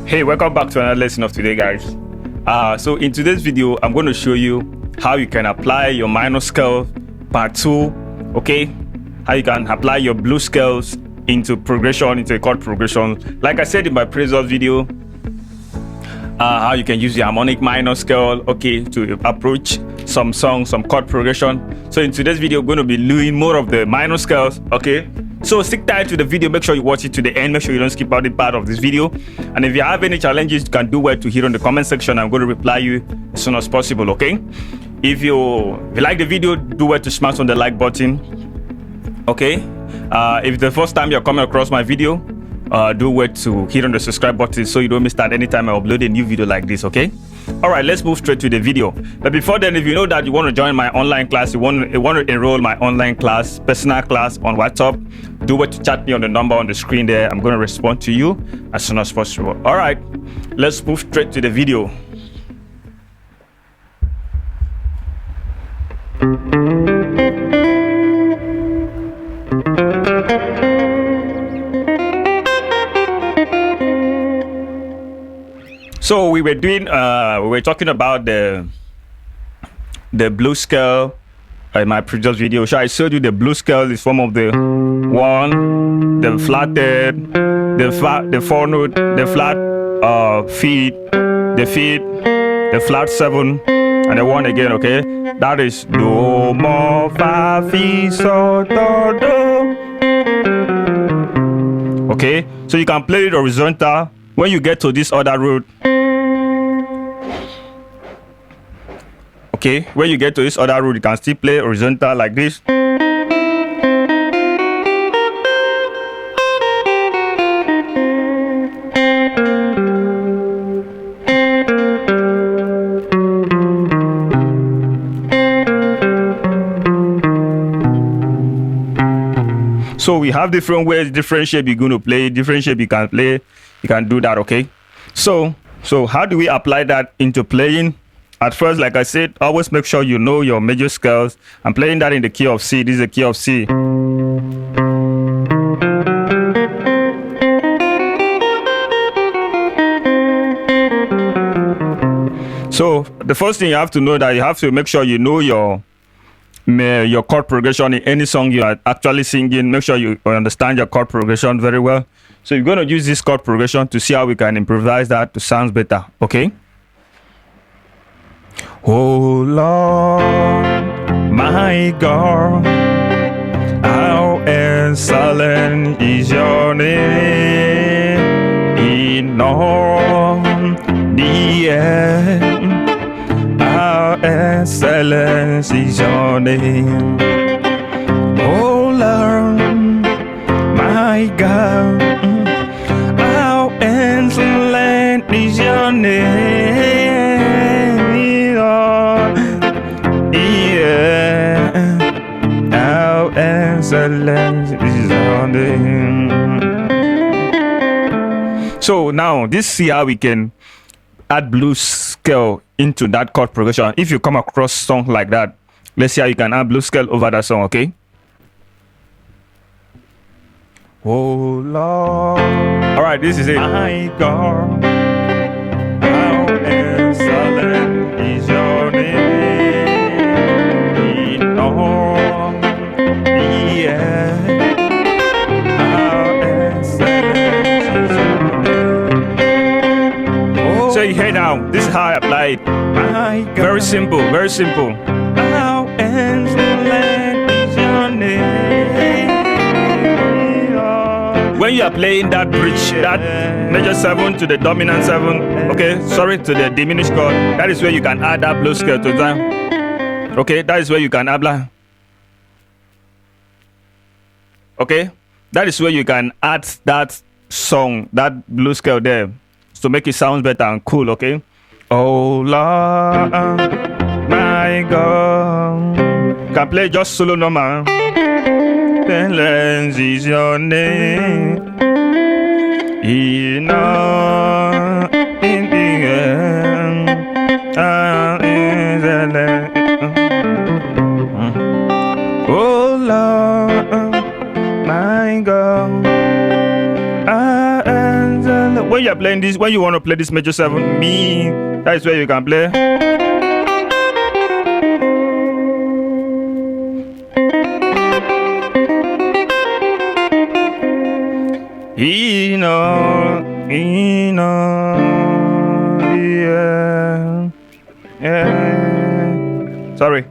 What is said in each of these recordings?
Hey, welcome back to another lesson of today, guys. So in today's video, I'm going to show you how you can apply your minor scale part 2, okay? How you can apply your blues scales into progression, into a chord progression. Like I said in my previous video, how you can use the harmonic minor scale, okay, to approach some songs, some chord progression. So in today's video, we're going to be doing more of the minor scales, okay? So stick tight to the video, make sure you watch it to the end, make sure you don't skip out the part of this video. And if you have any challenges, you can do well to hit on the comment section. I'm going to reply you as soon as possible, okay? If you like the video, do well to smash on the like button, okay? If it's the first time you're coming across my video, do well to hit on the subscribe button so you don't miss out anytime I upload a new video like this, okay? All right, let's move straight to the video. But before then, if you know that you want to join my online class, you want to enroll my online class, personal class on WhatsApp, do well to chat me on the number on the screen there. I'm going to respond to you as soon as possible. All right, let's move straight to the video. So we were talking about the blues scale in my previous video. So I showed you the blues scale is form of the 1, the flatted, the 4 note, the flat fifth, the flat 7, and the 1 again. Okay, that is do, mo, fa, fi, so, do, do. Okay, so you can play it horizontal. When you get to this other root, okay, when you get to this other root, you can still play horizontal like this. So we have different ways, different shape you're going to play, different shape you can play. You can do that, okay? So how do we apply that into playing? At first, like I said, always make sure you know your major scales. I'm playing that in the key of C. This is the key of C. So the first thing you have to know that you have to make sure you know your chord progression in any song you are actually singing. Make sure you understand your chord progression very well. So you're going to use this chord progression to see how we can improvise that to sound better, okay? Oh Lord, my God, how excellent is your name in all the earth. How excellent is your name. Oh Lord, my God, how excellent is your name. How excellent is your name. So now this see how we can add blues scale into that chord progression. If you come across song like that, let's see how you can add blues scale over that song, okay? Oh Lord. All right, this is it. My God, how excellent is your name in all the earth. How excellent is your name. Oh, so you hear now, this is how I apply it. My God, very simple, very simple. How excellent is your name. When you are playing that bridge, that major 7 to the dominant 7, okay, sorry, to the diminished chord, that is where you can add that blues scale to that. Okay, that is where you can add, okay, that is where you can add that song, that blues scale there, to make it sound better and cool, okay? Oh Lord, my God, can play just solo normal. Excellent is your name in all in the end. Oh Lord, my God. When are playing this, when you want to play this major 7, me, that is where you can play. Yeah. Sorry.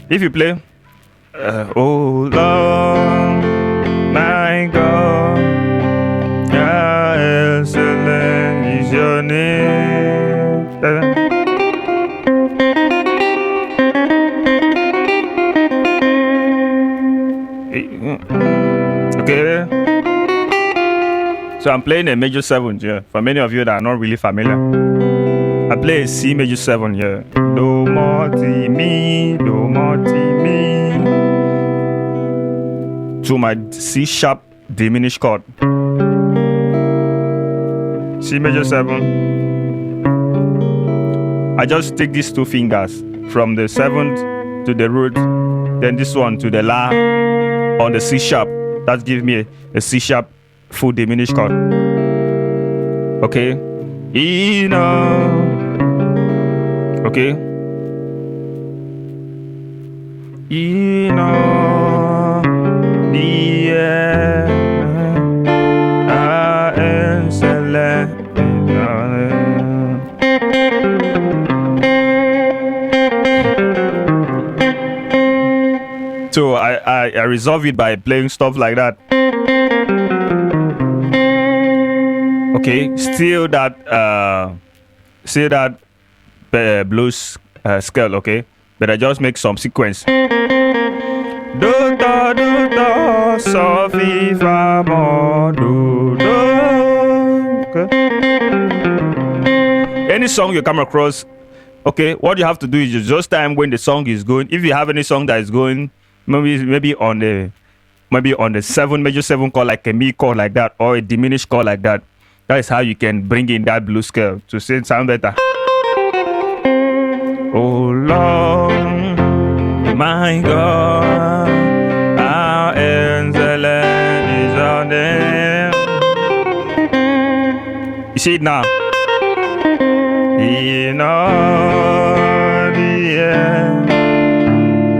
If you play, oh Lord, my God, how excellent is your name. Okay. So I'm playing a major 7 here. For many of you that are not really familiar, I play a C major 7 here. Do mo ti mi, do mo ti mi, to my C sharp diminished chord. C major 7. I just take these 2 fingers from the 7th to the root, then this one to the La on the C sharp. That gives me a C sharp full diminished chord. Okay. Okay. So I resolve it by playing stuff like that. Okay, still that blues scale, okay, but I just make some sequence. Do do do do so fi fa mo do do. Okay. Any song you come across, okay, what you have to do is you just time when the song is going. If you have any song that is going, maybe on the 7 major 7 chord, like a mi chord like that, or a diminished chord like that. That is how you can bring in that blues scale to sound better. Oh Lord, my God, how excellent is your name. You see it now? In all the air,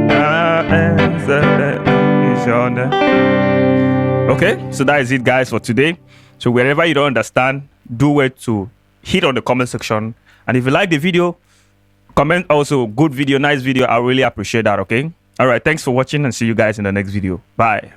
how excellent is your name. Okay, so that is it, guys, for today. So wherever you don't understand, do wait to hit on the comment section. And if you like the video, comment also good video, nice video. I really appreciate that. Okay. All right. Thanks for watching and see you guys in the next video. Bye.